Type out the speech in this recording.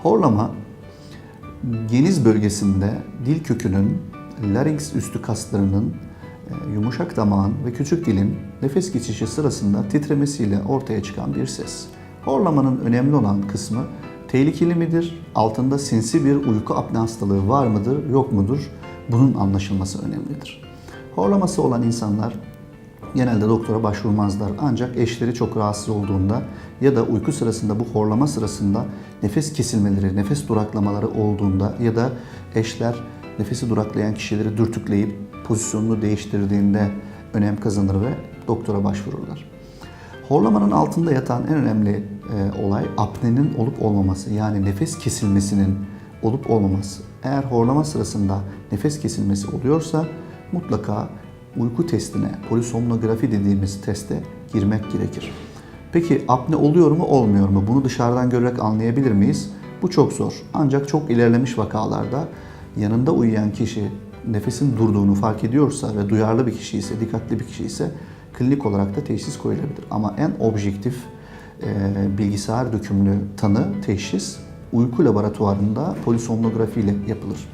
Horlama, geniz bölgesinde dil kökünün, larynx üstü kaslarının, yumuşak damağın ve küçük dilin nefes geçişi sırasında titremesiyle ortaya çıkan bir ses. Horlamanın önemli olan kısmı tehlikeli midir? Altında sinsi bir uyku apne hastalığı var mıdır, yok mudur? Bunun anlaşılması önemlidir. Horlaması olan insanlar genelde doktora başvurmazlar. Ancak eşleri çok rahatsız olduğunda ya da uyku sırasında bu horlama sırasında nefes kesilmeleri, nefes duraklamaları olduğunda ya da eşler nefesi duraklayan kişileri dürtükleyip pozisyonunu değiştirdiğinde önem kazanır ve doktora başvururlar. Horlamanın altında yatan en önemli olay apnenin olup olmaması, yani nefes kesilmesinin olup olmaması. Eğer horlama sırasında nefes kesilmesi oluyorsa mutlaka uyku testine, polisomnografi dediğimiz teste girmek gerekir. Peki apne oluyor mu, olmuyor mu? Bunu dışarıdan görerek anlayabilir miyiz? Bu çok zor. Ancak çok ilerlemiş vakalarda yanında uyuyan kişi nefesin durduğunu fark ediyorsa ve duyarlı bir kişi ise, dikkatli bir kişi ise klinik olarak da teşhis koyulabilir. Ama en objektif bilgisayar dökümlü tanı, teşhis uyku laboratuvarında polisomnografi ile yapılır.